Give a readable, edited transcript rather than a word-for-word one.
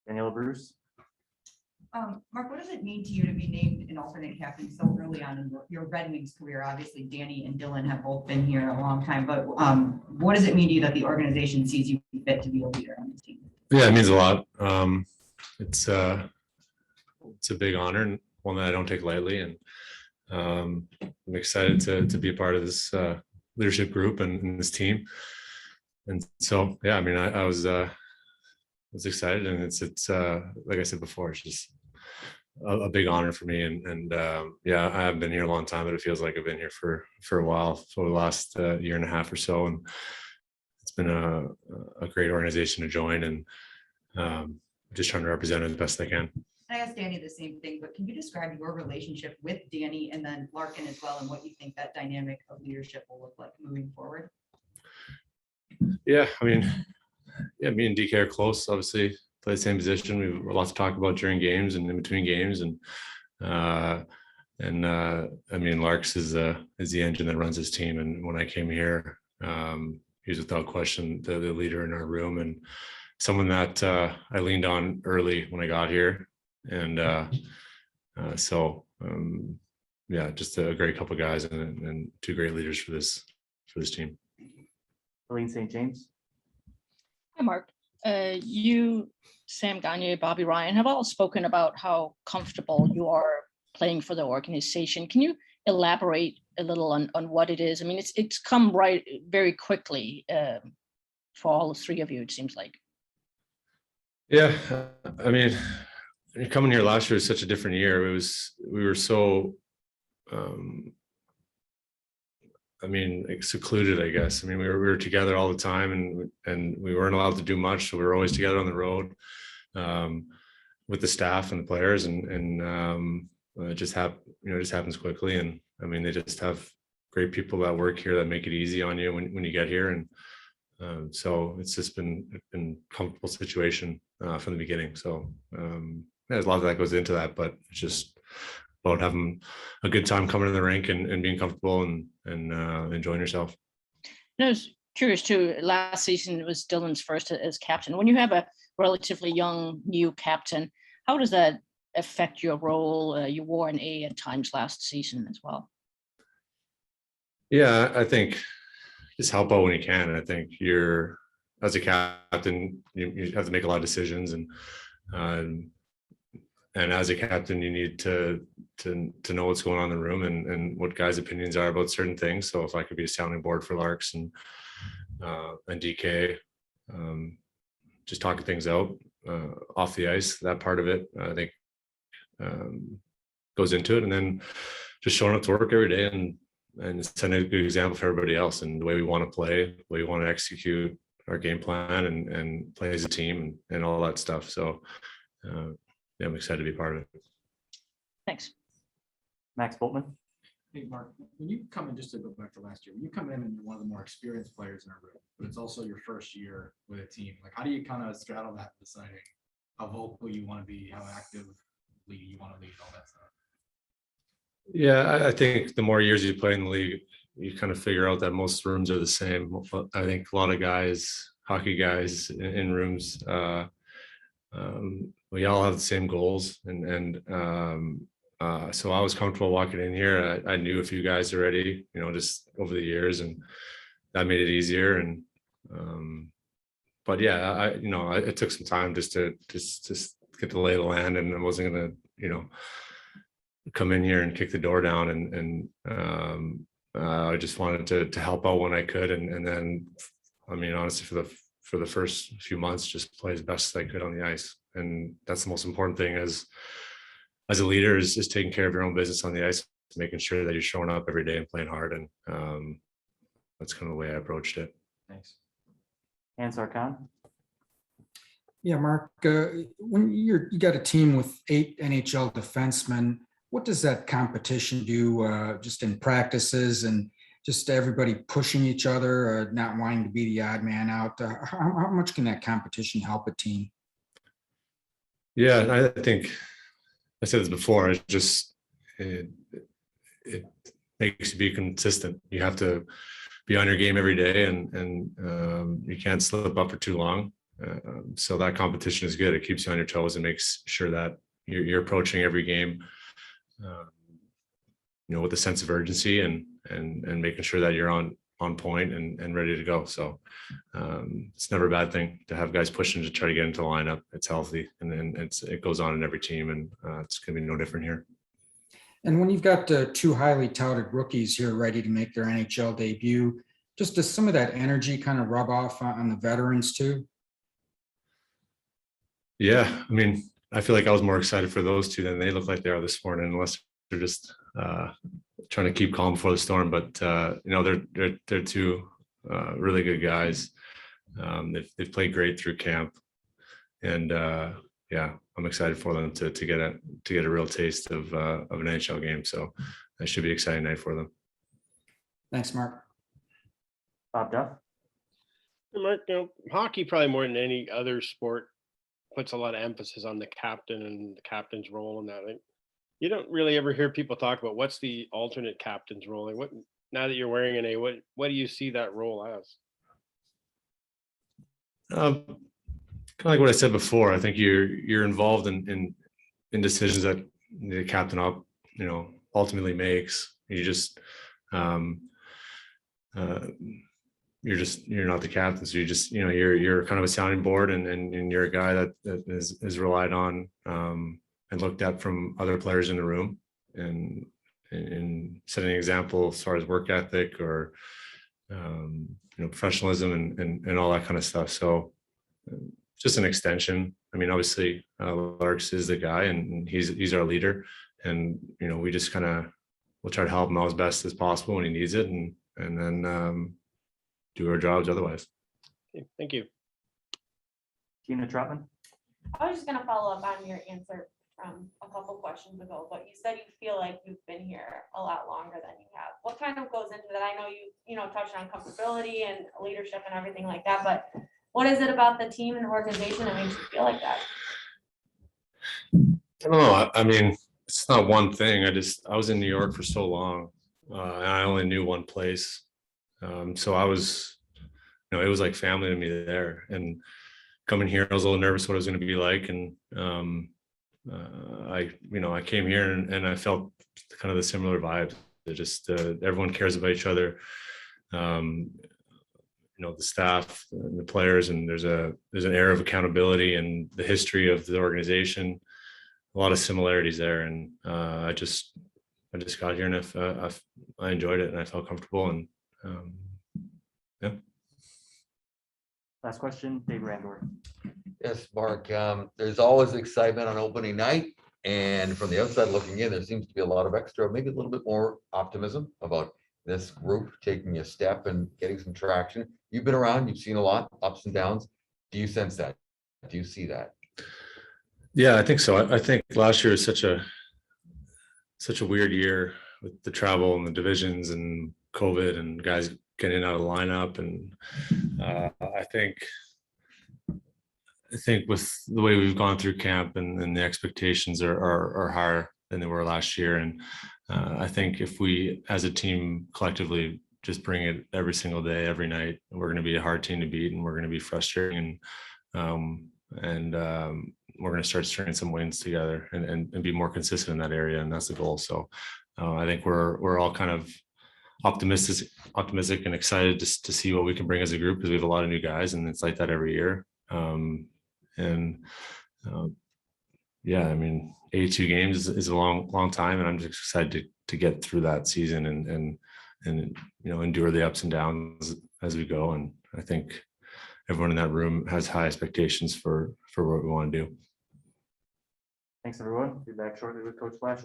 Daniela Bruce. Mark, what does it mean to you to be named an alternate captain so early on in your Red Wings career? Obviously, Danny and Dylan have both been here a long time, but what does it mean to you that the organization sees you fit to be a leader on this team? Yeah, it means a lot. It's a big honor and one that I don't take lightly, and I'm excited to be a part of this leadership group and this team. And so, yeah, I mean, I was excited, and it's like I said before, it's just a big honor for me. And yeah, I haven't been here a long time, but it feels like I've been here for a while, for the last year and a half or so. And it's been a great organization to join, and just trying to represent it the best I can. I asked Danny the same thing, but can you describe your relationship with Danny and then Larkin as well, and what you think that dynamic of leadership will look like moving forward? Yeah, I mean, yeah, me and DK are close. Obviously, play the same position. We have a lot to talk about during games and in between games, and I mean, Larks is the engine that runs his team. And when I came here, he was without question the leader in our room, and someone that I leaned on early when I got here. And so yeah, just a great couple of guys and two great leaders for this team. Helene St. James. Hi, Mark. You, Sam Gagner, Bobby Ryan have all spoken about how comfortable you are playing for the organization. Can you elaborate a little on what it is? I mean, it's come right very quickly for all three of you, it seems like. Yeah, I mean, coming here last year was such a different year. We were so I mean, like secluded, I guess. I mean, we were together all the time, and we weren't allowed to do much. So we were always together on the road with the staff and the players, and it just happens quickly. And I mean, they just have great people that work here that make it easy on you when you get here. And so it's just been a comfortable situation from the beginning. So there's a lot that goes into that, but it's just about having a good time coming to the rink and being comfortable and enjoying yourself. And I was curious too, last season it was Dylan's first as captain. When you have a relatively young new captain, how does that affect your role? You wore an A at times last season as well. Yeah, I think just help out when you can. I think as a captain, you have to make a lot of decisions, and as a captain, you need to know what's going on in the room and what guys' opinions are about certain things. So if I could be a sounding board for Larks and DK, just talking things out off the ice, that part of it, I think goes into it. And then just showing up to work every day and setting a good example for everybody else, and the way we want to play, the way we want to execute our game plan and play as a team and all that stuff. So yeah, I'm excited to be part of it. Thanks. Max Boltman. Hey, Mark, when you come in, just to go back to last year, when you come in and you're one of the more experienced players in our room, but it's also your first year with a team, like how do you kind of straddle that, deciding how vocal you want to be, how actively you want to lead, all that stuff? Yeah, I think the more years you play in the league, you kind of figure out that most rooms are the same. I think a lot of guys, hockey guys in rooms, we all have the same goals, and so I was comfortable walking in here. I knew a few guys already, just over the years, and that made it easier. And but yeah, it took some time just to get the lay of the land, and I wasn't gonna come in here and kick the door down, and I just wanted to help out when I could, and then I mean, honestly, for the first few months, just play as best as I could on the ice. And that's the most important thing as a leader is taking care of your own business on the ice, making sure that you're showing up every day and playing hard. And that's kind of the way I approached it. Thanks. And Sarkhan. Yeah, Mark, when you got a team with 8 NHL defensemen, what does that competition do just in practices and just everybody pushing each other, not wanting to be the odd man out? How much can that competition help a team? Yeah, I think I said this before. It makes you be consistent. You have to be on your game every day, and you can't slip up for too long. So that competition is good. It keeps you on your toes and makes sure that you're approaching every game, with a sense of urgency and making sure that you're on point and ready to go. So it's never a bad thing to have guys pushing to try to get into the lineup. It's healthy, and it goes on in every team, and it's going to be no different here. And when you've got two highly touted rookies here ready to make their NHL debut, just does some of that energy kind of rub off on the veterans too? Yeah, I mean, I feel like I was more excited for those two than they look like they are this morning, unless they're just trying to keep calm before the storm. But they're two really good guys. They've played great through camp, and I'm excited for them to get a real taste of an NHL game. So that should be an exciting night for them. Thanks, Mark. Bob Duff, Mark, hockey probably more than any other sport puts a lot of emphasis on the captain and the captain's role in that. Like, you don't really ever hear people talk about what's the alternate captain's role. Like, what now that you're wearing an A, what do you see that role as? Kind of like what I said before. I think you're involved in decisions that the captain ultimately makes. You just you're not the captain, so you're kind of a sounding board, and you're a guy that is relied on and looked at from other players in the room, and setting an example as far as work ethic or professionalism and all that kind of stuff. So just an extension. I mean, obviously Larks is the guy, and he's our leader, and we just we'll try to help him out as best as possible when he needs it, and then do our jobs otherwise. Okay, thank you. Tina Trotman, I was just gonna follow up on your answer from a couple questions ago, but you said you feel like you've been here a lot longer than you have. What kind of goes into that? I know you touched on comfortability and leadership and everything like that, but what is it about the team and the organization that makes you feel like that? I don't know. I mean, it's not one thing. I was in New York for so long, and I only knew one place. So I was, it was like family to me there. And coming here, I was a little nervous what it was going to be like. And I came here and I felt kind of the similar vibe. It just everyone cares about each other. The staff, and the players, and there's an air of accountability, and the history of the organization. A lot of similarities there, and I just got here, and I enjoyed it, and I felt comfortable, and yeah. last question, Dave Randor. Yes, Mark, there's always excitement on opening night, and from the outside looking in, there seems to be a lot of extra, maybe a little bit more optimism about this group taking a step and getting some traction. You've been around, you've seen a lot, ups and downs. Do you sense that? Do you see that? Yeah, I think so. I think last year was such a weird year with the travel and the divisions and COVID and guys getting out of the lineup. And I think with the way we've gone through camp and the expectations are higher than they were last year. And I think if we as a team collectively just bring it every single day, every night, we're going to be a hard team to beat, and we're going to be frustrating, and we're going to start stringing some wins together and be more consistent in that area. And that's the goal. So I think we're all kind of optimistic and excited to see what we can bring as a group, because we have a lot of new guys, and it's like that every year. Yeah, I mean, 82 games is a long time, and I'm just excited to get through that season and endure the ups and downs as we go. And I think everyone in that room has high expectations for what we want to do. Thanks, everyone. Be back shortly with Coach Flash.